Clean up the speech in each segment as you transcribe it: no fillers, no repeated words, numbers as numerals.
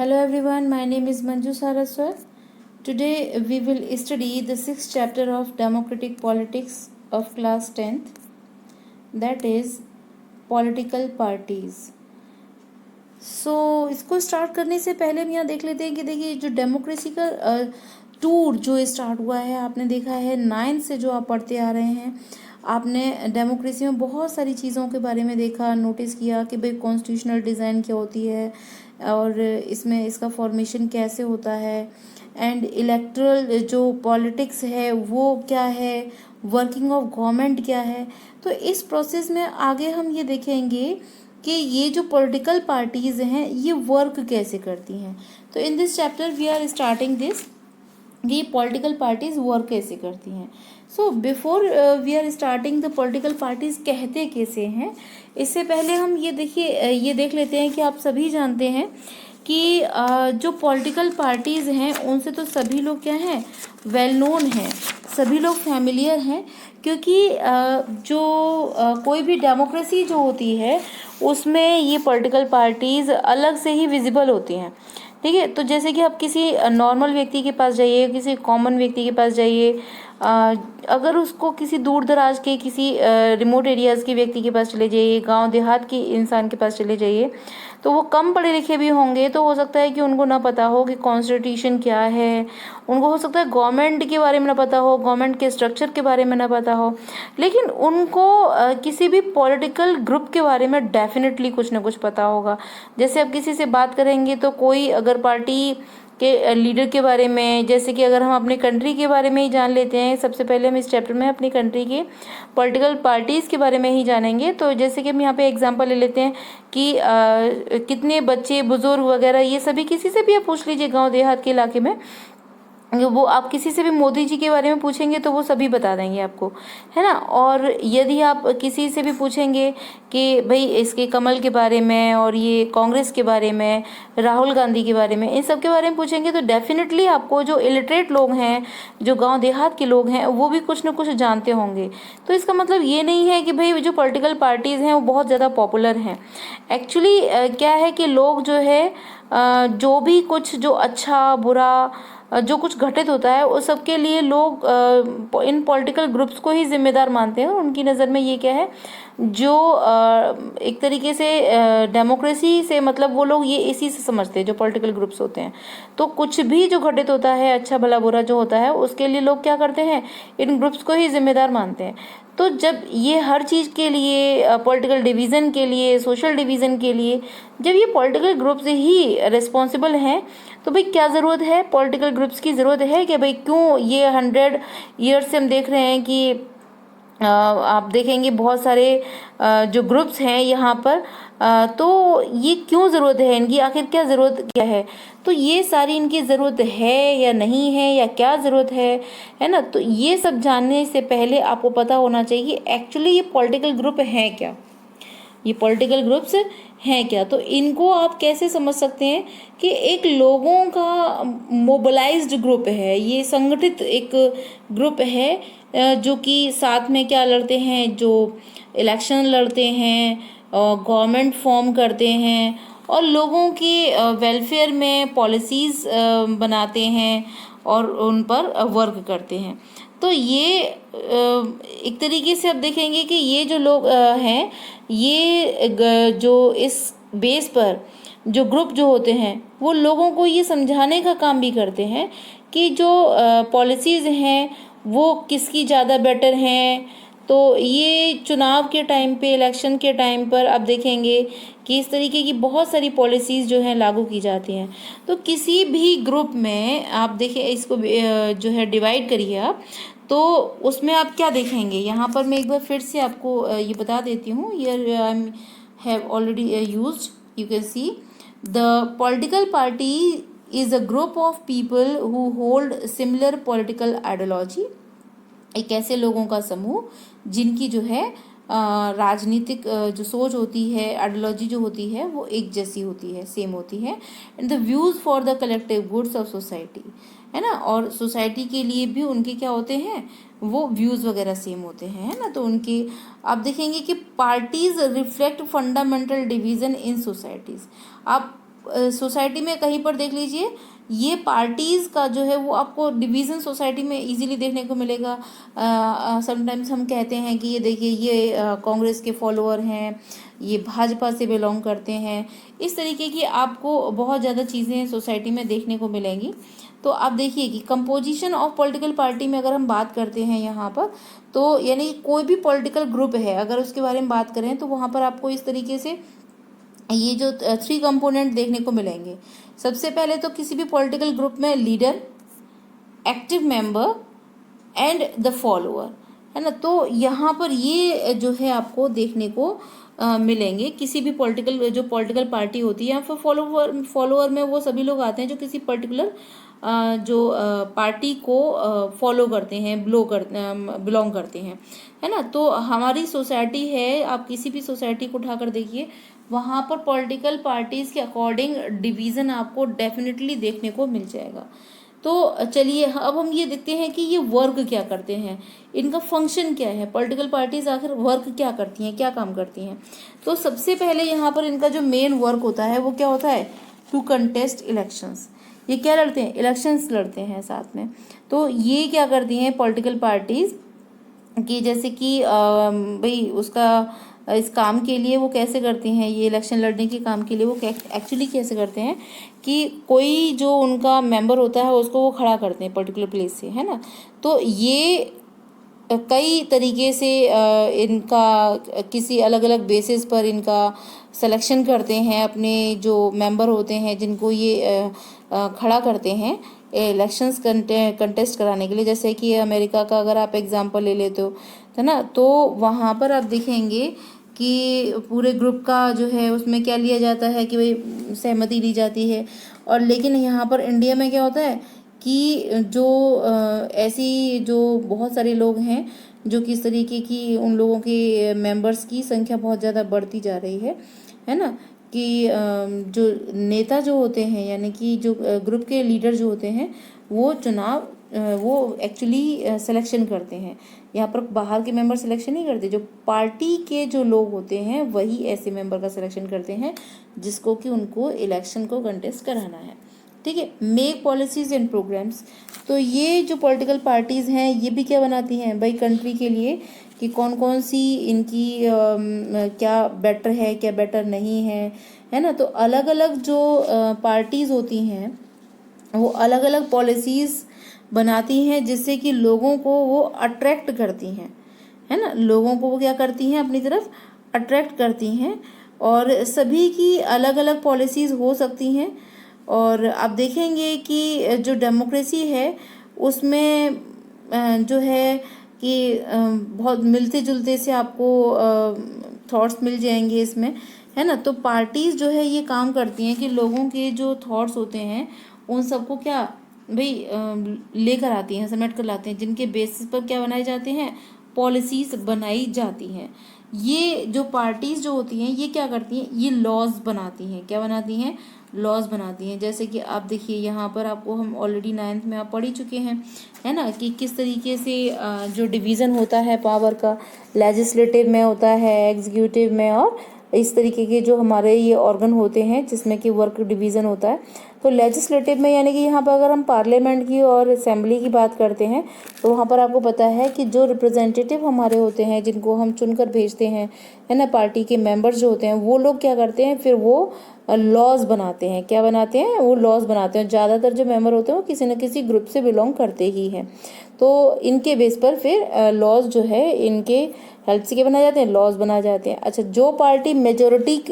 Hello everyone, my name is Manju Saraswat. Today we will study the sixth chapter of Democratic Politics of class 10th, that is Political Parties. इसको start करने से पहले हम यहाँ देख लेते हैं कि देखिए जो डेमोक्रेसी का टूर जो स्टार्ट हुआ है, आपने देखा है 9 से जो आप पढ़ते आ रहे हैं, आपने डेमोक्रेसी में बहुत सारी चीज़ों के बारे में देखा, नोटिस किया कि भाई कॉन्स्टिट्यूशनल डिज़ाइन क्या होती है और इसमें इसका फॉर्मेशन कैसे होता है, एंड इलेक्टरल जो पॉलिटिक्स है वो क्या है, वर्किंग ऑफ गवर्नमेंट क्या है। तो इस प्रोसेस में आगे हम ये देखेंगे कि ये जो पॉलिटिकल पार्टीज़ हैं ये वर्क कैसे करती हैं। तो in this chapter we are starting this कि ये पॉलिटिकल पार्टीज़ वर्क कैसे करती हैं। So before we are starting the political parties कहते कैसे हैं, इससे पहले हम ये देख लेते हैं कि आप सभी जानते हैं कि जो पॉलिटिकल पार्टीज़ हैं उनसे तो सभी लोग क्या हैं, वेल नोन हैं, सभी लोग फैमिलियर हैं, क्योंकि कोई भी डेमोक्रेसी जो होती है उसमें ये पॉलिटिकल पार्टीज़ अलग से ही विजिबल होती हैं। ठीक है, तो जैसे कि आप किसी नॉर्मल व्यक्ति के पास जाइए, किसी कॉमन व्यक्ति के पास जाइए, अगर उसको किसी दूर दराज के किसी रिमोट एरियाज़ के व्यक्ति के पास चले जाइए, गांव देहात के इंसान के पास चले जाइए, तो वो कम पढ़े लिखे भी होंगे, तो हो सकता है कि उनको ना पता हो कि कॉन्स्टिट्यूशन क्या है, उनको हो सकता है गवर्नमेंट के बारे में ना पता हो, गवर्नमेंट के स्ट्रक्चर के बारे में ना पता हो, लेकिन उनको किसी भी पॉलिटिकल ग्रुप के बारे में डेफिनेटली कुछ ना कुछ पता होगा। जैसे आप किसी से बात करेंगे तो कोई अगर पार्टी के लीडर के बारे में, जैसे कि अगर हम अपने कंट्री के बारे में ही जान लेते हैं, सबसे पहले हम इस चैप्टर में अपनी कंट्री के पॉलिटिकल पार्टीज़ के बारे में ही जानेंगे। तो जैसे कि हम यहाँ पे एग्जांपल ले लेते हैं कि कितने बच्चे, बुजुर्ग वगैरह, ये सभी किसी से भी आप पूछ लीजिए गांव देहात के इलाके में, वो आप किसी से भी मोदी जी के बारे में पूछेंगे तो वो सभी बता देंगे आपको, है ना। और यदि आप किसी से भी पूछेंगे कि भाई इसके कमल के बारे में और ये कांग्रेस के बारे में, राहुल गांधी के बारे में, इन सब के बारे में पूछेंगे तो डेफिनेटली आपको जो इलिटरेट लोग हैं, जो गांव देहात के लोग हैं, वो भी कुछ ना कुछ जानते होंगे। तो इसका मतलब ये नहीं है कि भाई जो पॉलिटिकल पार्टीज़ हैं वो बहुत ज़्यादा पॉपुलर हैं। एक्चुअली क्या है कि लोग जो है जो भी कुछ जो अच्छा बुरा जो कुछ घटित होता है उस सब के लिए लोग इन पॉलिटिकल ग्रुप्स को ही जिम्मेदार मानते हैं। उनकी नज़र में ये क्या है, जो एक तरीके से डेमोक्रेसी से मतलब वो लोग ये इसी से समझते हैं, जो पॉलिटिकल ग्रुप्स होते हैं। तो कुछ भी जो घटित होता है, अच्छा भला बुरा जो होता है, उसके लिए लोग क्या करते हैं, इन ग्रुप्स को ही जिम्मेदार मानते हैं। तो जब ये हर चीज़ के लिए, पॉलिटिकल डिवीज़न के लिए, सोशल डिवीज़न के लिए, जब ये पॉलिटिकल ग्रुप्स ही रिस्पॉन्सिबल हैं, तो भाई क्या ज़रूरत है, पॉलिटिकल ग्रुप्स की ज़रूरत है कि भाई क्यों ये 100 ईयर्स से हम देख रहे हैं कि आप देखेंगे बहुत सारे जो ग्रुप्स हैं यहाँ पर, तो ये क्यों ज़रूरत है इनकी, आखिर क्या ज़रूरत क्या है। तो ये सारी इनकी ज़रूरत है या नहीं है, या क्या ज़रूरत है ना। तो ये सब जानने से पहले आपको पता होना चाहिए कि एक्चुअली ये पॉलिटिकल ग्रुप हैं क्या, ये पॉलिटिकल ग्रुप्स हैं क्या। तो इनको आप कैसे समझ सकते हैं कि एक लोगों का मोबिलाइज्ड ग्रुप है, ये संगठित एक ग्रुप है जो कि साथ में क्या लड़ते हैं, जो इलेक्शन लड़ते हैं, गवर्नमेंट फॉर्म करते हैं और लोगों के वेलफेयर में पॉलिसीज़ बनाते हैं और उन पर वर्क करते हैं। तो ये एक तरीके से आप देखेंगे कि ये जो लोग हैं, ये जो इस बेस पर जो ग्रुप जो होते हैं वो लोगों को ये समझाने का काम भी करते हैं कि जो पॉलिसीज़ हैं वो किसकी ज़्यादा बेटर हैं। तो ये चुनाव के टाइम पे, इलेक्शन के टाइम पर आप देखेंगे कि इस तरीके की बहुत सारी पॉलिसीज़ जो हैं लागू की जाती हैं। तो किसी भी ग्रुप में आप देखें, इसको जो है डिवाइड करिए आप, तो उसमें आप क्या देखेंगे, यहाँ पर मैं एक बार फिर से आपको ये बता देती हूँ। Here I have already used, you can see the political party is a group of people who hold similar political ideology. एक ऐसे लोगों का समूह जिनकी जो है राजनीतिक जो सोच होती है, आइडियोलॉजी जो होती है, वो एक जैसी होती है, सेम होती है। And the views for the collective goods of society, है ना। और सोसाइटी के लिए भी उनके क्या होते हैं, वो व्यूज़ वगैरह सेम होते हैं, है ना। तो उनकी आप देखेंगे कि पार्टीज रिफ्लेक्ट फंडामेंटल डिवीज़न इन सोसाइटीज़। आप सोसाइटी में कहीं पर देख लीजिए, ये पार्टीज़ का जो है वो आपको डिवीज़न सोसाइटी में इजीली देखने को मिलेगा। समटाइम्स हम कहते हैं कि ये देखिए ये कांग्रेस के फॉलोअर हैं, ये भाजपा से बिलोंग करते हैं, इस तरीके की आपको बहुत ज़्यादा चीज़ें सोसाइटी में देखने को मिलेंगी। तो आप देखिए कि कंपोजिशन ऑफ पॉलिटिकल पार्टी में अगर हम बात करते हैं यहाँ पर, तो यानी कोई भी पॉलिटिकल ग्रुप है अगर उसके बारे में बात करें तो वहाँ पर आपको इस तरीके से ये जो 3 कंपोनेंट देखने को मिलेंगे। सबसे पहले तो किसी भी पॉलिटिकल ग्रुप में leader, active member and the follower, है ना। तो यहाँ पर ये जो है आपको देखने को मिलेंगे। किसी भी जो पॉलिटिकल पार्टी होती है या फिर फॉलोअर में वो सभी लोग आते हैं जो किसी पर्टिकुलर जो पार्टी को फॉलो करते हैं, बिलोंग करते हैं, है ना। तो हमारी सोसाइटी है, आप किसी भी सोसाइटी को उठाकर देखिए, वहाँ पर पॉलिटिकल पार्टीज़ के अकॉर्डिंग डिवीज़न आपको डेफिनेटली देखने को मिल जाएगा। तो चलिए अब हम ये देखते हैं कि ये वर्क क्या करते हैं, इनका फंक्शन क्या है, पॉलिटिकल पार्टीज आखिर वर्क क्या करती हैं, क्या काम करती हैं। तो सबसे पहले यहाँ पर इनका जो मेन वर्क होता है वो क्या होता है, टू कंटेस्ट इलेक्शंस। ये क्या लड़ते हैं, इलेक्शंस लड़ते हैं साथ में। तो ये क्या करती हैं पॉलिटिकल पार्टीज कि जैसे कि भाई उसका इस काम के लिए वो कैसे करती हैं, ये इलेक्शन लड़ने के काम के लिए वो एक्चुअली कैसे करते हैं कि कोई जो उनका मेंबर होता है उसको वो खड़ा करते हैं पर्टिकुलर प्लेस से, है ना। तो ये कई तरीके से इनका किसी अलग अलग बेसिस पर इनका सिलेक्शन करते हैं, अपने जो मेंबर होते हैं जिनको ये खड़ा करते हैं इलेक्शंस कंटेस्ट कराने के लिए। जैसे कि अमेरिका का अगर आप एग्जांपल ले लेते हो, है ना, तो वहाँ पर आप देखेंगे कि पूरे ग्रुप का जो है उसमें क्या लिया जाता है कि भाई सहमति ली जाती है। और लेकिन यहाँ पर इंडिया में क्या होता है कि जो ऐसी जो बहुत सारे लोग हैं जो किस तरीके की उन लोगों के मेंबर्स की संख्या बहुत ज़्यादा बढ़ती जा रही है ना, कि जो नेता जो होते हैं यानी कि जो ग्रुप के लीडर जो होते हैं वो चुनाव वो एक्चुअली सिलेक्शन करते हैं। यहाँ पर बाहर के मेंबर सिलेक्शन नहीं करते, जो पार्टी के जो लोग होते हैं वही ऐसे मेंबर का सिलेक्शन करते हैं जिसको कि उनको इलेक्शन को कंटेस्ट कराना है। ठीक है, मेक पॉलिसीज एंड प्रोग्राम्स। तो ये जो पॉलिटिकल पार्टीज़ हैं ये भी क्या बनाती हैं भाई कंट्री के लिए, कि कौन कौन सी इनकी क्या बेटर है, क्या बेटर नहीं है ना। तो अलग अलग जो पार्टीज़ होती हैं वो अलग अलग पॉलिसीज़ बनाती हैं जिससे कि लोगों को वो अट्रैक्ट करती हैं, है ना। लोगों को वो क्या करती हैं, अपनी तरफ अट्रैक्ट करती हैं। और सभी की अलग अलग पॉलिसीज़ हो सकती हैं। और आप देखेंगे कि जो डेमोक्रेसी है उसमें जो है कि बहुत मिलते जुलते से आपको थॉट्स मिल जाएंगे इसमें, है ना। तो पार्टीज़ जो है ये काम करती हैं कि लोगों के जो थॉट्स होते हैं उन सबको क्या भाई लेकर आती हैं, समेट कर लाते हैं, जिनके बेसिस पर क्या बनाए जाते हैं, पॉलिसीज़ बनाई जाती हैं। ये जो पार्टीज़ जो होती हैं ये क्या करती हैं, ये लॉज बनाती हैं। क्या बनाती हैं, लॉज बनाती हैं। जैसे कि आप देखिए यहाँ पर आपको हम ऑलरेडी 9th में आप पढ़ ही चुके हैं, है ना, कि किस तरीके से जो डिवीज़न होता है पावर का, लेजिस्लेटिव में होता है, एग्जीक्यूटिव में, और इस तरीके के जो हमारे ये ऑर्गन होते हैं जिसमें कि वर्क डिवीज़न होता है। तो लेजिस्लेटिव में यानी कि यहाँ पर अगर हम पार्लियामेंट की और असेंबली की बात करते हैं तो वहाँ पर आपको पता है कि जो रिप्रेजेंटेटिव हमारे होते हैं जिनको हम चुनकर भेजते हैं, है ना, पार्टी के मेंबर्स जो होते हैं वो लोग क्या करते हैं, फिर वो लॉज बनाते हैं। क्या बनाते हैं, वो लॉज बनाते हैं। ज़्यादातर जो मेंबर होते हैं वो किसी न किसी ग्रुप से बिलोंग करते ही हैं। तो इनके बेस पर फिर लॉज जो है इनके हेल्प से क्या बनाए जाते हैं, लॉज बनाए जाते हैं। अच्छा, जो पार्टी मेजोरिटी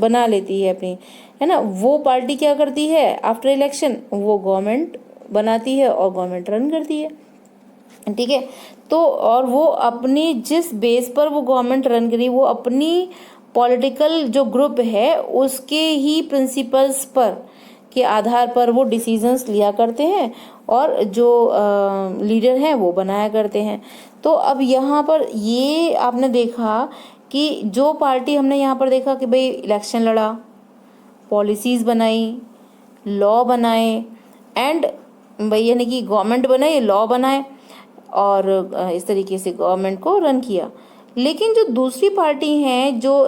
बना लेती है अपनी, है ना, वो पार्टी क्या करती है आफ्टर इलेक्शन, वो गवर्नमेंट बनाती है और गवर्नमेंट रन करती है। ठीक है, तो और वो अपनी जिस बेस पर वो गवर्नमेंट रन करी वो अपनी पॉलिटिकल जो ग्रुप है उसके ही प्रिंसिपल्स पर के आधार पर वो डिसीजंस लिया करते हैं और जो लीडर हैं वो बनाया करते हैं। तो अब यहाँ पर ये आपने देखा कि जो पार्टी हमने यहाँ पर देखा कि भाई इलेक्शन लड़ा, पॉलिसीज़ बनाई, लॉ बनाए, एंड भाई यानी कि गवर्नमेंट बनाई, लॉ बनाए, और इस तरीके से गवर्नमेंट को रन किया। लेकिन जो दूसरी पार्टी हैं जो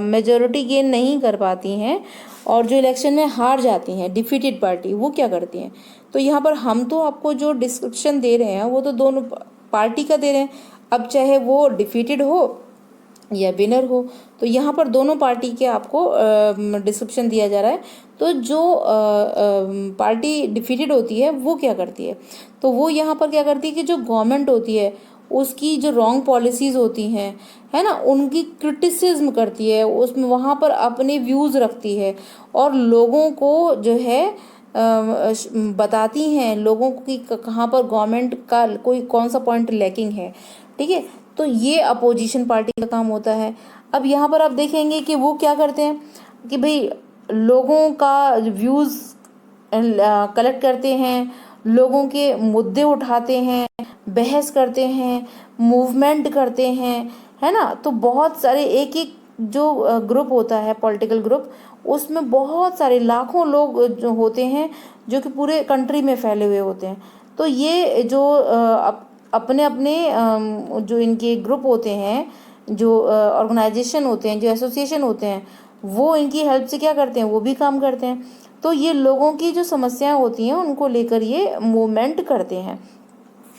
मेजॉरिटी गेन नहीं कर पाती हैं और जो इलेक्शन में हार जाती हैं डिफीटेड पार्टी, वो क्या करती हैं। तो यहाँ पर हम तो आपको जो डिस्क्रिप्शन दे रहे हैं वो तो दोनों पार्टी का दे रहे हैं, अब चाहे वो डिफीटेड हो या विनर हो, तो यहाँ पर दोनों पार्टी के आपको डिस्क्रिप्शन दिया जा रहा है। तो जो पार्टी डिफीटेड होती है वो क्या करती है, तो वो यहाँ पर क्या करती है कि जो गवर्नमेंट होती है उसकी जो रॉन्ग पॉलिसीज़ होती हैं, है ना, उनकी क्रिटिसिज्म करती है, उसमें वहाँ पर अपने व्यूज़ रखती है और लोगों को जो है बताती हैं लोगों को कि कहाँ पर गवर्नमेंट का कोई कौन सा पॉइंट लैकिंग है। ठीक है, तो ये अपोजिशन पार्टी का काम होता है। अब यहाँ पर आप देखेंगे कि वो क्या करते हैं कि भाई लोगों का व्यूज़ कलेक्ट करते हैं, लोगों के मुद्दे उठाते हैं, बहस करते हैं, मूवमेंट करते हैं, है ना। तो बहुत सारे एक एक जो ग्रुप होता है पॉलिटिकल ग्रुप, उसमें बहुत सारे लाखों लोग जो होते हैं जो कि पूरे कंट्री में फैले हुए होते हैं। तो ये जो अपने अपने जो इनके ग्रुप होते हैं, जो ऑर्गेनाइजेशन होते हैं, जो एसोसिएशन होते हैं, वो इनकी हेल्प से क्या करते हैं, वो भी काम करते हैं। तो ये लोगों की जो समस्याएं होती हैं उनको लेकर ये मूवमेंट करते हैं।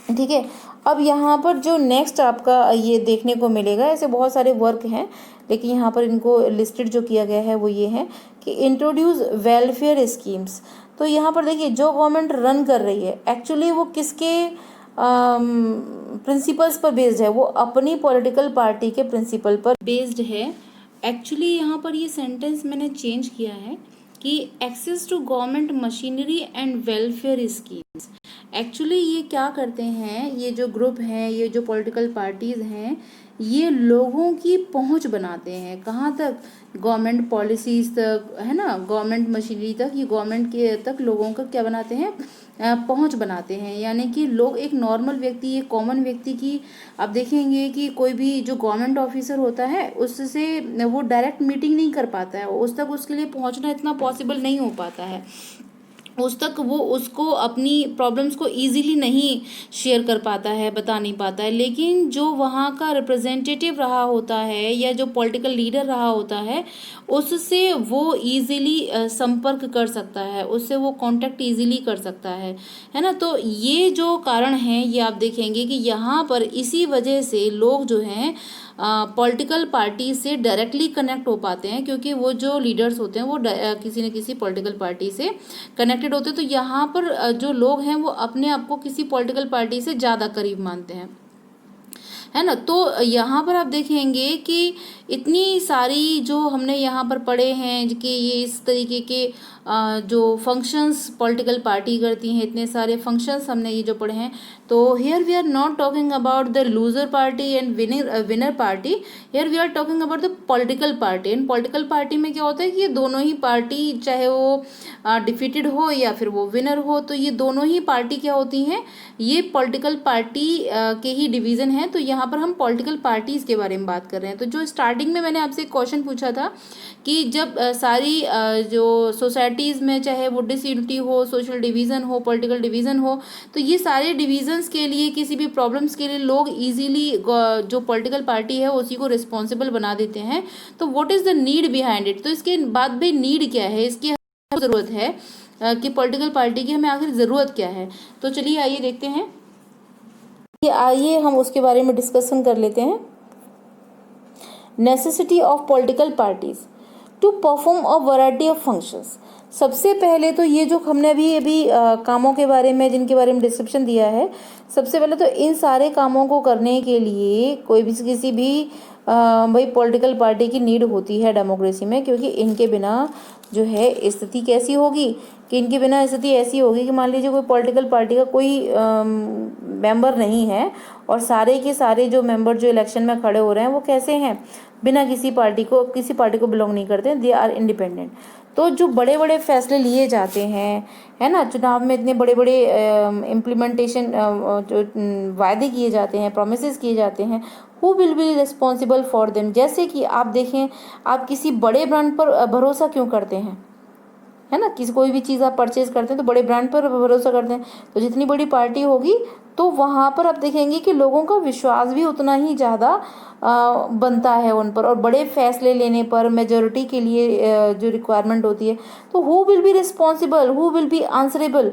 ठीक है, अब यहाँ पर जो नेक्स्ट आपका ये देखने को मिलेगा, ऐसे बहुत सारे वर्क हैं लेकिन यहाँ पर इनको लिस्टेड जो किया गया है वो ये है कि इंट्रोड्यूस वेलफेयर स्कीम्स। तो यहाँ पर देखिए जो गवर्नमेंट रन कर रही है एक्चुअली वो किसके प्रिंसिपल्स पर बेस्ड है, वो अपनी पॉलिटिकल पार्टी के प्रिंसिपल पर बेस्ड है। एक्चुअली यहाँ पर ये सेंटेंस मैंने चेंज किया है कि access to government machinery and welfare schemes. Actually ये क्या करते हैं, ये जो ग्रुप हैं, ये जो पॉलिटिकल पार्टीज़ हैं, ये लोगों की पहुंच बनाते हैं कहाँ तक, गवर्नमेंट पॉलिसीज़ तक, है ना, गवर्नमेंट मशीनरी तक, ये गवर्नमेंट के तक लोगों का क्या बनाते हैं, पहुंच बनाते हैं। यानी कि लोग, एक नॉर्मल व्यक्ति, एक कॉमन व्यक्ति की आप देखेंगे कि कोई भी जो गवर्नमेंट ऑफिसर होता है उससे वो डायरेक्ट मीटिंग नहीं कर पाता है, उस तक उसके लिए पहुंचना इतना पॉसिबल नहीं हो पाता है, उस तक वो उसको अपनी प्रॉब्लम्स को इजीली नहीं शेयर कर पाता है, बता नहीं पाता है। लेकिन जो वहाँ का रिप्रेजेंटेटिव रहा होता है या जो पॉलिटिकल लीडर रहा होता है उससे वो इजीली संपर्क कर सकता है, उससे वो कांटेक्ट इजीली कर सकता है ना। तो ये जो कारण है ये आप देखेंगे कि यहाँ पर इसी वजह से लोग जो हैं पॉलिटिकल पार्टी से डायरेक्टली कनेक्ट हो पाते हैं, क्योंकि वो जो लीडर्स होते हैं वो किसी न किसी पॉलिटिकल पार्टी से कनेक्टेड होते हैं। तो यहाँ पर जो लोग हैं वो अपने आप को किसी पॉलिटिकल पार्टी से ज़्यादा करीब मानते हैं, है ना। तो यहाँ पर आप देखेंगे कि इतनी सारी जो हमने यहाँ पर पढ़े हैं कि ये इस तरीके के जो फंक्शंस पॉलिटिकल पार्टी करती हैं, इतने सारे फंक्शंस हमने ये जो पढ़े हैं। तो here we are not talking about the loser party and winner party, here we are talking about the political party. And political party में क्या होता है कि ये दोनों ही पार्टी, चाहे वो डिफीटेड हो या फिर वो विनर हो, तो ये दोनों ही पार्टी क्या होती हैं, ये पॉलिटिकल पार्टी के ही डिवीज़न है। तो यहाँ पर हम पॉलिटिकल पार्टीज़ के बारे में बात कर रहे हैं। तो जो स्टार्टिंग में मैंने आपसे एक क्वेश्चन पूछा था कि जब सारी जो सोसाइटीज़ में, चाहे वो डिसयूनिटी हो, सोशल डिवीज़न हो, पॉलिटिकल डिवीज़न हो, तो ये सारे डिवीज़न्स के लिए, किसी भी प्रॉब्लम्स के लिए लोग इजीली जो पॉलिटिकल पार्टी है उसी को रिस्पॉन्सिबल बना देते हैं। तो what is the need behind it, तो इसके बाद भी नीड क्या है, इसकी ज़रूरत है कि पॉलिटिकल पार्टी की हमें आखिर ज़रूरत क्या है। तो चलिए आइए देखते हैं, आइए हम उसके बारे में डिस्कशन कर लेते हैं। Necessity of political parties to perform a variety of functions. सबसे पहले तो ये जो हमने अभी कामों के बारे में, जिनके बारे में डिस्क्रिप्शन दिया है, सबसे पहले तो इन सारे कामों को करने के लिए कोई भी किसी भी भाई पॉलिटिकल पार्टी की नीड होती है डेमोक्रेसी में, क्योंकि इनके बिना जो है स्थिति कैसी होगी कि इनके बिना स्थिति ऐसी होगी कि मान लीजिए कोई पॉलिटिकल पार्टी का कोई मेंबर नहीं है और सारे के सारे जो मेंबर जो इलेक्शन में खड़े हो रहे हैं वो कैसे हैं, बिना किसी पार्टी को बिलोंग नहीं करते, दे आर इंडिपेंडेंट। तो जो बड़े बड़े फैसले लिए जाते हैं, है ना, चुनाव में इतने बड़े बड़े इम्प्लीमेंटेशन जो वायदे किए जाते हैं, प्रोमिसेस किए जाते हैं, who will be responsible for them. जैसे कि आप देखें, आप किसी बड़े ब्रांड पर भरोसा क्यों करते हैं, है ना, किसी कोई भी चीज़ आप परचेज करते हैं तो बड़े ब्रांड पर भरोसा करते हैं। तो जितनी बड़ी पार्टी होगी तो वहाँ पर आप देखेंगे कि लोगों का विश्वास भी उतना ही ज़्यादा बनता है उन पर, और बड़े फैसले लेने पर मेजोरिटी के लिए जो रिक्वायरमेंट होती है, तो who will be responsible, who will be answerable.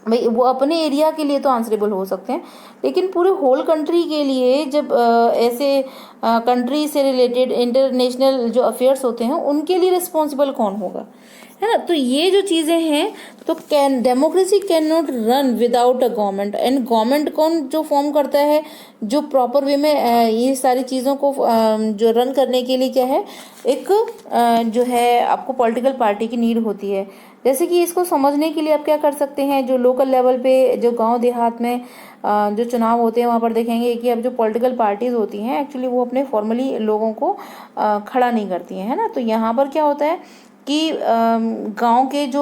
भाई वो अपने एरिया के लिए तो आंसरेबल हो सकते हैं, लेकिन पूरे होल कंट्री के लिए जब ऐसे कंट्री से रिलेटेड इंटरनेशनल जो अफेयर्स होते हैं उनके लिए रिस्पॉन्सिबल कौन होगा, है ना। तो ये जो चीज़ें हैं, तो democracy can not run without a government, and government कौन जो फॉर्म करता है, जो प्रॉपर वे में ये सारी चीज़ों को जो रन करने के लिए क्या है, एक जो है आपको पॉलिटिकल पार्टी की नीड होती है। जैसे कि इसको समझने के लिए आप क्या कर सकते हैं, जो लोकल लेवल पे जो गांव देहात में जो चुनाव होते हैं वहाँ पर देखेंगे कि अब जो पॉलिटिकल पार्टीज होती हैं एक्चुअली वो अपने फॉर्मली लोगों को खड़ा नहीं करती हैं, है ना। तो यहाँ पर क्या होता है कि गांव के जो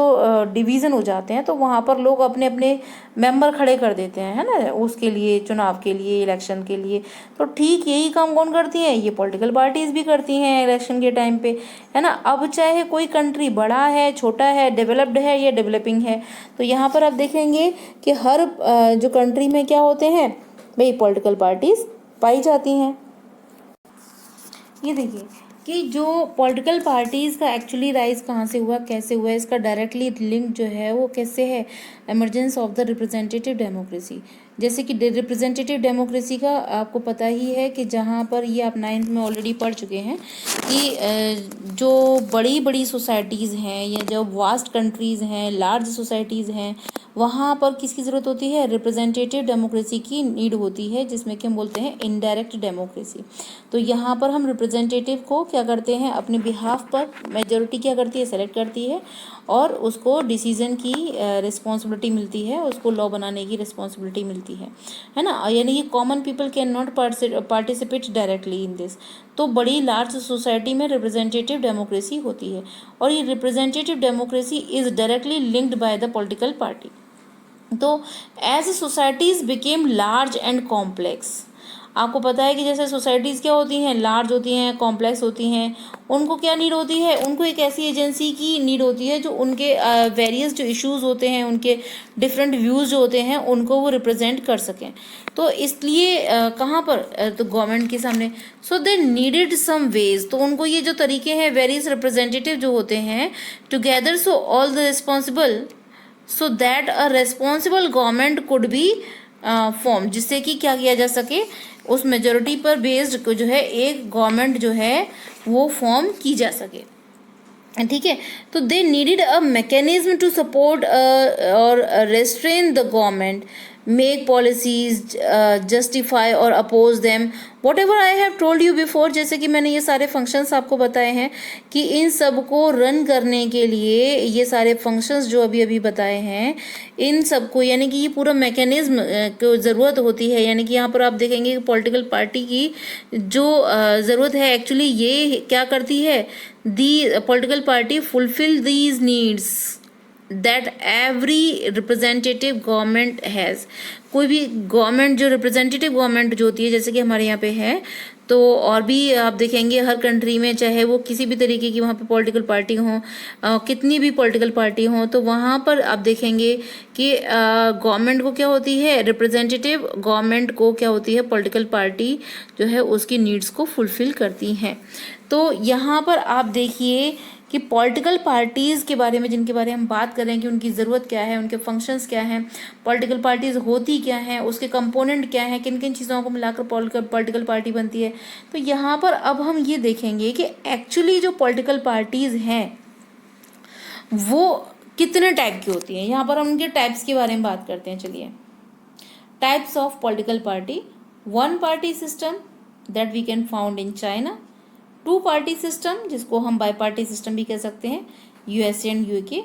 डिवीज़न हो जाते हैं, तो वहाँ पर लोग अपने अपने मेंबर खड़े कर देते हैं, है ना, उसके लिए, चुनाव के लिए, इलेक्शन के लिए। तो ठीक यही काम कौन करती हैं, ये पॉलिटिकल पार्टीज भी करती हैं इलेक्शन के टाइम पे, है ना। अब चाहे कोई कंट्री बड़ा है, छोटा है, डेवलप्ड है या डेवलपिंग है, तो यहाँ पर आप देखेंगे कि हर जो कंट्री में क्या होते हैं भाई, पॉलिटिकल पार्टीज पाई जाती हैं। ये देखिए कि जो पॉलिटिकल पार्टीज़ का एक्चुअली राइज कहाँ से हुआ, कैसे हुआ, इसका डायरेक्टली लिंक जो है वो कैसे है, emergence of the representative democracy. जैसे कि रिप्रेजेंटेटिव डेमोक्रेसी का आपको पता ही है कि जहाँ पर ये आप 9th में ऑलरेडी पढ़ चुके हैं कि जो बड़ी बड़ी सोसाइटीज़ हैं या जो वास्ट कंट्रीज़ हैं, लार्ज सोसाइटीज़ हैं, वहाँ पर किसकी ज़रूरत होती है, रिप्रेजेंटेटिव डेमोक्रेसी की नीड होती है, जिसमें कि हम बोलते हैं इनडायरेक्ट डेमोक्रेसी। तो यहाँ पर हम रिप्रेजेंटेटिव को क्या करते हैं, अपने बिहाफ पर मेजॉरिटी क्या करती है, सेलेक्ट करती है, और उसको डिसीजन की रिस्पॉन्सिबिलिटी मिलती है, उसको लॉ बनाने की रिस्पॉन्सिबिलिटी मिलती है ना। यानी कि common people can not participate directly in this. तो बड़ी लार्ज सोसाइटी में रिप्रेजेंटेटिव डेमोक्रेसी होती है, और ये representative democracy is directly linked by the political party. तो as societies became large and complex, आपको पता है कि जैसे सोसाइटीज़ क्या होती हैं, लार्ज होती हैं, कॉम्प्लेक्स होती हैं, उनको क्या नीड होती है, उनको एक ऐसी एजेंसी की नीड होती है जो उनके वेरियस जो इश्यूज़ होते हैं, उनके डिफरेंट व्यूज़ जो होते हैं, उनको वो रिप्रेजेंट कर सकें। तो इसलिए कहाँ पर तो गवर्नमेंट के सामने, सो दे नीडेड सम वेज, तो उनको ये जो तरीके हैं, वेरियस रिप्रेजेंटेटिव जो होते हैं together, so all the responsible, so that a responsible government could be form, जिससे कि क्या किया जा सके, उस मेजोरिटी पर बेस्ड जो है एक गवर्नमेंट जो है वो फॉर्म की जा सके, ठीक है। तो they needed a mechanism to support और restrain the government, make policies, justify और oppose them, whatever I have told you before. जैसे कि मैंने ये सारे फंक्शंस आपको बताए हैं कि इन सब को रन करने के लिए ये सारे फंक्शंस जो अभी अभी बताए हैं, इन सब को, यानी कि ये पूरा मैकेनिज्म को ज़रूरत होती है। यानी कि यहाँ पर आप देखेंगे कि पॉलिटिकल पार्टी की जो ज़रूरत है एक्चुअली ये क्या करती है, the political party fulfil these needs that every representative government has. कोई भी गवर्नमेंट जो रिप्रेजेंटेटिव गवर्नमेंट जो होती है, जैसे कि हमारे यहाँ पे है, तो और भी आप देखेंगे हर कंट्री में, चाहे वो किसी भी तरीके की वहाँ पे पॉलिटिकल पार्टी हो, कितनी भी पॉलिटिकल पार्टी हो, तो वहाँ पर आप देखेंगे कि गवर्नमेंट को क्या होती है, रिप्रेजेंटेटिव गवर्नमेंट को क्या होती है, पॉलिटिकल पार्टी जो है उसकी नीड्स को फुलफिल करती हैं। तो यहाँ पर आप देखिए कि पॉलिटिकल पार्टीज़ के बारे में, जिनके बारे में हम बात कर रहे हैं कि उनकी ज़रूरत क्या है, उनके फंक्शंस क्या हैं, पॉलिटिकल पार्टीज़ होती क्या हैं, उसके कंपोनेंट क्या हैं, किन किन चीज़ों को मिलाकर पॉलिटिकल पार्टी बनती है। तो यहाँ पर अब हम ये देखेंगे कि एक्चुअली जो पॉलिटिकल पार्टीज़ हैं वो कितने टाइप की होती हैं। यहाँ पर हम उनके टाइप्स के बारे में बात करते हैं। चलिए, types of political party: one party system that we can found in China, two party system जिसको हम बाई पार्टी सिस्टम भी कह सकते हैं, USA and UK,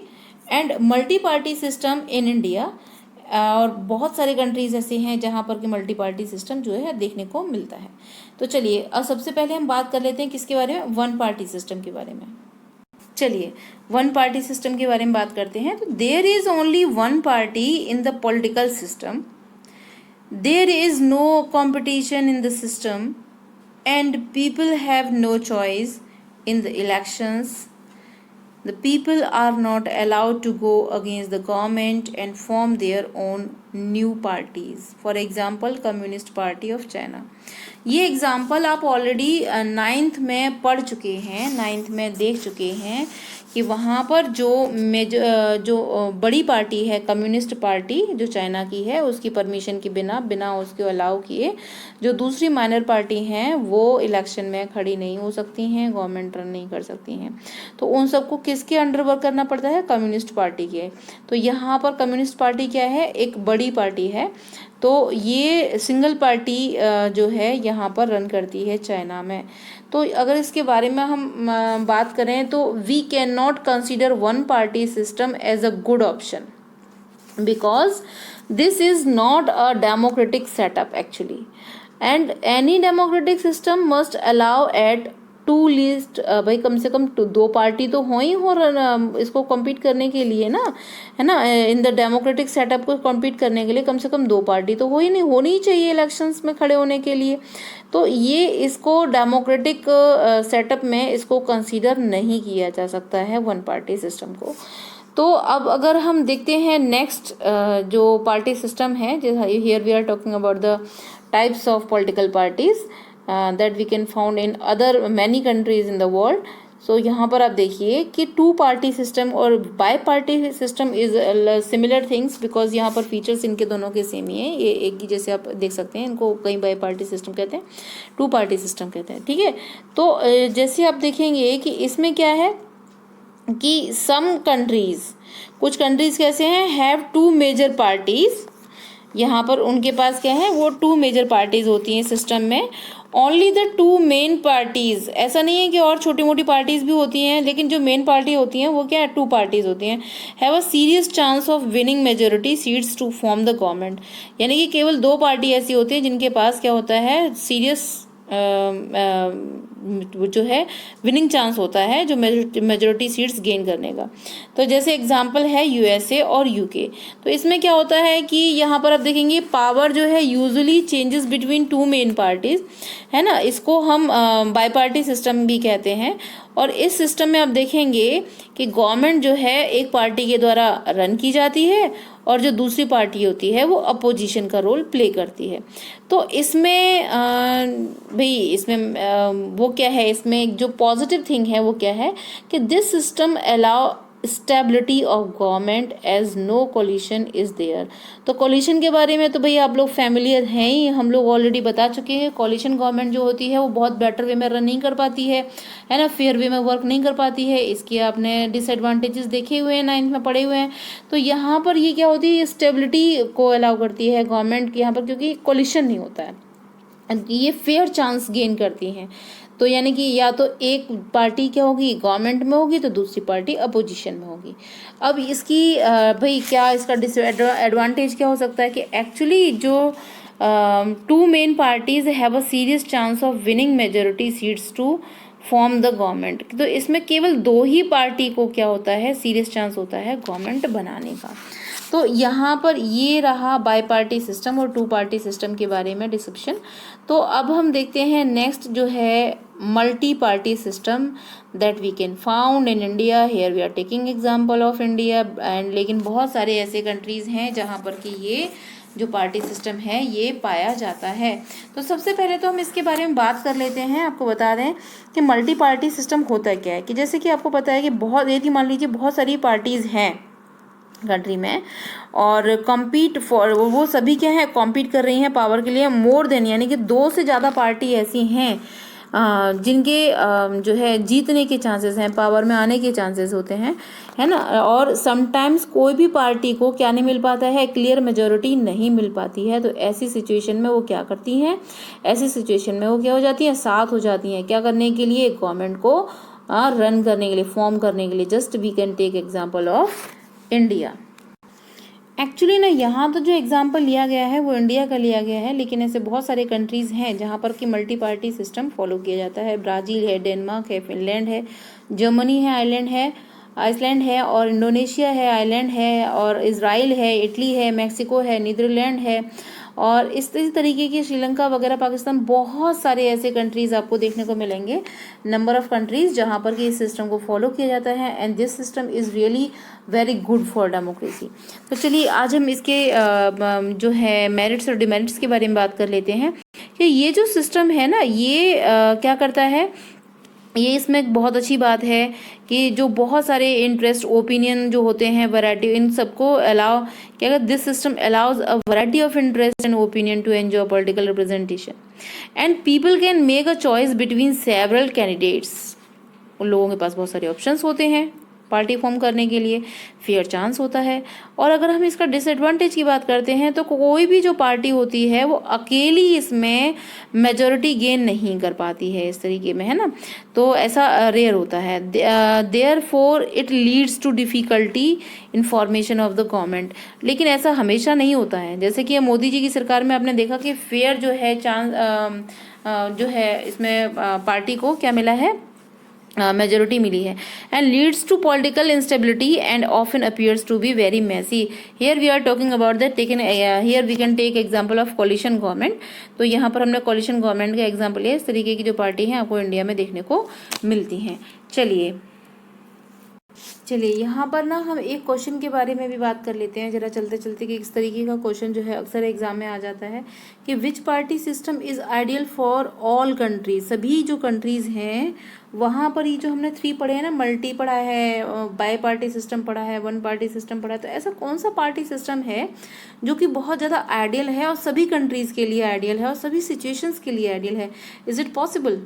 and multi party system in India. और बहुत सारे कंट्रीज ऐसे हैं जहाँ पर कि मल्टी पार्टी सिस्टम जो है देखने को मिलता है। तो चलिए अब सबसे पहले हम बात कर लेते हैं किसके बारे में, वन पार्टी सिस्टम के बारे में। चलिए वन पार्टी सिस्टम के बारे में बात करते हैं। तो there is only one party in the political system, there is no competition in the system, and people have no choice in the elections. The people are not allowed to go against the government and form their own new parties, for example communist party of China. ये example आप already 9th में पढ़ चुके हैं, 9th में देख चुके हैं कि वहाँ पर जो बड़ी पार्टी है कम्युनिस्ट पार्टी जो चाइना की है, उसकी परमिशन के बिना उसके अलाउ किए जो दूसरी माइनर पार्टी हैं वो इलेक्शन में खड़ी नहीं हो सकती हैं, गवर्नमेंट रन नहीं कर सकती हैं। तो उन सबको किसके अंडर वर्क करना पड़ता है? कम्युनिस्ट पार्टी के। तो यहाँ पर कम्युनिस्ट पार्टी क्या है? एक बड़ी पार्टी है। तो ये सिंगल पार्टी जो है यहाँ पर रन करती है चाइना में। तो अगर इसके बारे में हम बात करें तो we can not consider one party system as a good option because this is not a democratic setup actually, and any democratic system must allow at to list. भाई कम से कम दो पार्टी तो हो ही हो इसको कम्पीट करने के लिए ना, है ना, इन द डेमोक्रेटिक सेटअप को कम्पीट करने के लिए कम से कम दो पार्टी तो होनी ही चाहिए इलेक्शंस में खड़े होने के लिए। तो ये इसको डेमोक्रेटिक सेटअप में इसको कंसीडर नहीं किया जा सकता है वन पार्टी सिस्टम को। तो अब अगर हम देखते हैं नेक्स्ट जो पार्टी सिस्टम है, here we are talking about the types of political parties that we can found in other many countries in the world. So यहाँ पर आप देखिए कि टू पार्टी सिस्टम और bi party system is similar things, because यहाँ पर features इनके दोनों के सेम ही है। ये एक ही जैसे आप देख सकते हैं, इनको कई बाई पार्टी सिस्टम कहते हैं, टू पार्टी सिस्टम कहते हैं, ठीक है। तो जैसे आप देखेंगे कि इसमें क्या है कि सम कंट्रीज, कुछ कंट्रीज कैसे हैं, हैव टू मेजर पार्टीज। यहाँ पर उनके पास क्या है, वो टू मेजर पार्टीज होती हैं सिस्टम में। Only the two main parties, ऐसा नहीं है कि और छोटी मोटी पार्टीज भी होती हैं, लेकिन जो मेन पार्टी होती हैं वो क्या है, टू पार्टीज होती हैं। Have a serious chance of winning majority seats to form the government, यानी कि केवल दो पार्टी ऐसी होती है जिनके पास क्या होता है, सीरियस जो है विनिंग चांस होता है जो मेजोरिटी सीट्स गेन करने का। तो जैसे एग्जांपल है यूएसए और यूके। तो इसमें क्या होता है कि यहाँ पर आप देखेंगे पावर जो है usually changes between two main parties, है ना, इसको हम बाई पार्टी सिस्टम भी कहते हैं। और इस सिस्टम में आप देखेंगे कि गवर्नमेंट जो है एक पार्टी के द्वारा रन की जाती है और जो दूसरी पार्टी होती है वो अपोजिशन का रोल प्ले करती है। तो इसमें भाई इसमें वो क्या है, इसमें जो पॉजिटिव थिंग है वो क्या है कि this system allow stability of government as no coalition is there. तो कोलिशन के बारे में तो भाई आप लोग फैमिलियर हैं ही, हम लोग ऑलरेडी बता चुके हैं। कोलिशन गवर्नमेंट जो होती है वो बहुत बेटर वे में रन नहीं कर पाती है ना, फेयर वे में वर्क नहीं कर पाती है। इसके आपने डिसएडवांटेजेस देखे हुए हैं, 9th में पढ़े हुए हैं। तो यहाँ पर ये क्या होती है, स्टेबिलिटी को अलाउ करती है गवर्नमेंट यहाँ पर, क्योंकि कोलिशन नहीं होता है, ये फेयर चांस गेन करती हैं। तो यानी कि या तो एक पार्टी क्या होगी, गवर्नमेंट में होगी, तो दूसरी पार्टी अपोजिशन में होगी। अब इसकी भाई क्या इसका डिसएडवांटेज क्या हो सकता है कि एक्चुअली जो two main parties have a serious chance of winning majority seats to form the government. तो इसमें केवल दो ही पार्टी को क्या होता है, सीरियस चांस होता है गवर्नमेंट बनाने का। तो यहाँ पर ये रहा बाई पार्टी सिस्टम और टू पार्टी सिस्टम के बारे में डिस्कशन। तो अब हम देखते हैं नेक्स्ट जो है multi party system that we can found in India. Here we are taking example of India and, लेकिन बहुत सारे ऐसे कंट्रीज हैं जहाँ पर कि ये जो पार्टी सिस्टम है ये पाया जाता है। तो सबसे पहले तो हम इसके बारे में बात कर लेते हैं। आपको बता दें कि मल्टी पार्टी सिस्टम होता क्या है, कि जैसे कि आपको पता है कि बहुत, यदि मान लीजिए बहुत सारी पार्टीज़ हैं कंट्री में और कम्पीट फॉर, वो सभी क्या है, कम्पीट कर रही हैं पावर के लिए, मोर देन, यानी कि दो से ज़्यादा पार्टी ऐसी हैं जिनके जो है जीतने के चांसेस हैं, पावर में आने के चांसेस होते हैं, है ना। और समटाइम्स कोई भी पार्टी को क्या नहीं मिल पाता है, क्लियर मेजोरिटी नहीं मिल पाती है। तो ऐसी सिचुएशन में वो क्या करती हैं, ऐसी सिचुएशन में वो क्या हो जाती हैं, साथ हो जाती हैं, क्या करने के लिए, गवर्नमेंट को रन करने के लिए, फॉर्म करने के लिए। Just we can take example of India. Actually ना यहाँ तो जो एग्जांपल लिया गया है वो इंडिया का लिया गया है, लेकिन ऐसे बहुत सारे कंट्रीज़ हैं जहाँ पर कि मल्टी पार्टी सिस्टम फॉलो किया जाता है। ब्राज़ील है, डेनमार्क है, फिनलैंड है, जर्मनी है, आइसलैंड है और इंडोनेशिया है, आइलैंड है और इज़राइल है, इटली है, मैक्सिको है, नीदरलैंड है और इसी तरीके के श्रीलंका वगैरह, पाकिस्तान, बहुत सारे ऐसे कंट्रीज़ आपको देखने को मिलेंगे, नंबर ऑफ़ कंट्रीज़ जहाँ पर कि इस सिस्टम को फॉलो किया जाता है। And this system is really very good for democracy. तो चलिए आज हम इसके जो है मेरिट्स और डिमेरिट्स के बारे में बात कर लेते हैं कि ये जो सिस्टम है ना, ये क्या करता है। ये इसमें एक बहुत अच्छी बात है कि जो बहुत सारे इंटरेस्ट, ओपिनियन जो होते हैं, वैरायटी, इन सबको अलाउ, क्या कहते, this system allows a variety of interest and opinion to enjoy political representation and people can make a choice between several candidates. उन लोगों के पास बहुत सारे ऑप्शंस होते हैं पार्टी फॉर्म करने के लिए, फेयर चांस होता है। और अगर हम इसका डिसएडवांटेज की बात करते हैं तो कोई भी जो पार्टी होती है वो अकेली इसमें मेजॉरिटी गेन नहीं कर पाती है इस तरीके में, है ना। तो ऐसा रेयर होता है। Therefore it leads to difficulty in formation of the government. लेकिन ऐसा हमेशा नहीं होता है। जैसे कि मोदी जी की सरकार में आपने देखा कि फेयर जो है चांस जो है इसमें पार्टी को क्या मिला है, मेजोरिटी मिली है। And leads to political instability and often appears to be very messy. Here we are talking about that, taken here we can take example of coalition government. तो यहाँ पर हमने कोलिशन गवर्नमेंट का एग्जांपल लिया। इस तरीके की जो पार्टी हैं आपको इंडिया में देखने को मिलती हैं। चलिए यहाँ पर ना हम एक क्वेश्चन के बारे में भी बात कर लेते हैं जरा चलते चलते, कि इस तरीके का क्वेश्चन जो है अक्सर एग्जाम में आ जाता है कि विच party system is ideal for all countries. सभी जो कंट्रीज़ हैं वहाँ पर ये जो हमने 3 पढ़े हैं ना, मल्टी पढ़ा है, बाई पार्टी सिस्टम पढ़ा है, वन पार्टी सिस्टम पढ़ा है, तो ऐसा कौन सा पार्टी सिस्टम है जो कि बहुत ज़्यादा आइडियल है और सभी कंट्रीज़ के लिए आइडियल है और सभी सिचुएशंस के लिए आइडियल है? Is it possible?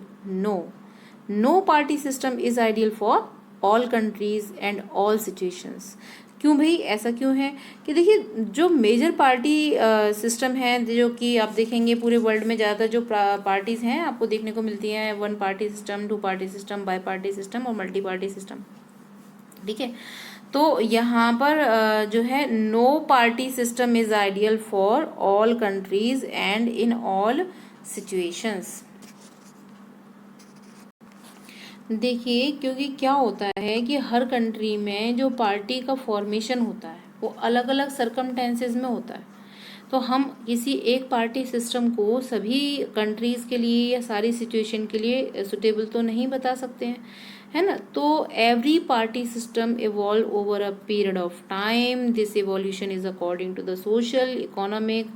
No party system is ideal for all countries and all situations. क्यों भाई, ऐसा क्यों है? कि देखिए जो मेजर पार्टी सिस्टम है, जो कि आप देखेंगे पूरे वर्ल्ड में ज़्यादातर जो पार्टीज़ हैं आपको देखने को मिलती हैं, 1 party system, 2 party system, bi party system और मल्टी पार्टी सिस्टम, ठीक है। तो यहाँ पर जो है no party system is ideal for all countries and in all situations. देखिए क्योंकि क्या होता है कि हर कंट्री में जो पार्टी का फॉर्मेशन होता है वो अलग अलग सर्कमटेंसेस में होता है। तो हम किसी एक पार्टी सिस्टम को सभी कंट्रीज़ के लिए या सारी सिचुएशन के लिए सुटेबल तो नहीं बता सकते हैं, है ना। तो every party system evolve over a period of time. This evolution is according to the social, economic,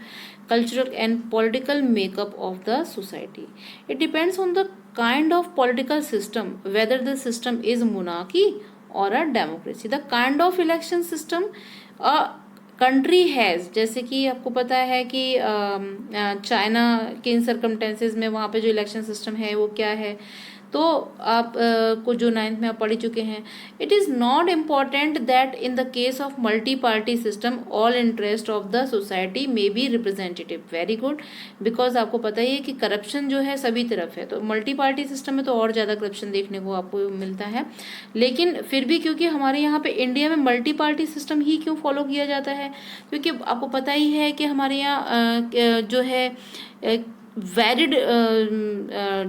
cultural and political makeup of the society. It depends on the kind of political system, whether the system is monarchy or a democracy. The kind of election system a country has, जैसे कि आपको पता है कि China के इन circumstances में वहाँ पे जो इलेक्शन सिस्टम है वो क्या है, तो आप को जो 9th में आप पढ़ चुके हैं। It is not important that in the case of multi party system all interest of the society may be representative. Very good, because आपको पता ही है कि करप्शन जो है सभी तरफ है, तो मल्टी पार्टी सिस्टम में तो और ज़्यादा करप्शन देखने को आपको मिलता है। लेकिन फिर भी क्योंकि हमारे यहाँ पे इंडिया में मल्टी पार्टी सिस्टम ही क्यों फॉलो किया जाता है, क्योंकि आपको पता ही है कि हमारे यहाँ जो है वैरिड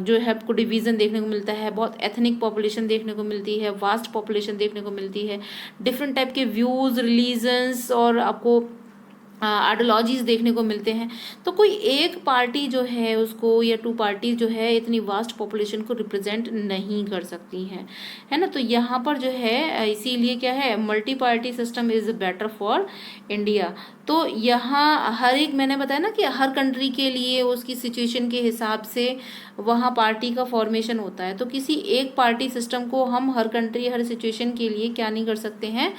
जो है आपको डिवीज़न देखने को मिलता है, बहुत एथनिक पॉपुलेशन देखने को मिलती है, वास्ट पॉपुलेशन देखने को मिलती है, डिफरेंट टाइप के व्यूज़, रिलीजन्स और आपको आइडियोलॉजीज़ देखने को मिलते हैं। तो कोई एक पार्टी जो है उसको या 2 पार्टी जो है इतनी वास्ट पॉपुलेशन को रिप्रेजेंट नहीं कर सकती हैं, है ना। तो यहाँ पर जो है इसीलिए क्या है, multi party system is better for India. तो यहाँ हर एक, मैंने बताया ना कि हर कंट्री के लिए उसकी सिचुएशन के हिसाब से वहाँ पार्टी का फॉर्मेशन होता है। तो किसी एक पार्टी सिस्टम को हम हर कंट्री, हर सिचुएशन के लिए क्या नहीं कर सकते हैं,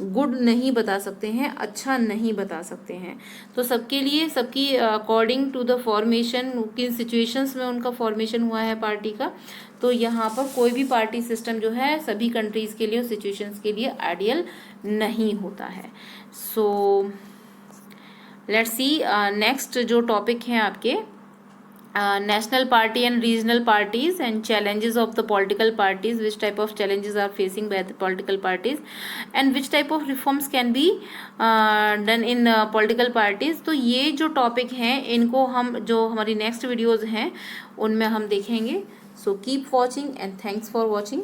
गुड नहीं बता सकते हैं, अच्छा नहीं बता सकते हैं। तो सबके लिए, सबकी अकॉर्डिंग टू द फॉर्मेशन, किन सिचुएशंस में उनका फॉर्मेशन हुआ है पार्टी का, तो यहाँ पर कोई भी पार्टी सिस्टम जो है सभी कंट्रीज़ के लिए और सिचुएशंस के लिए आइडियल नहीं होता है। सो लेट्स सी नेक्स्ट जो टॉपिक हैं आपके, national party and regional parties and challenges of the political parties, which type of challenges are facing by the political parties and which type of reforms can be done in political parties। तो ये जो topic हैं इनको हम, जो हमारी next videos हैं उनमें हम देखेंगे। So keep watching and thanks for watching.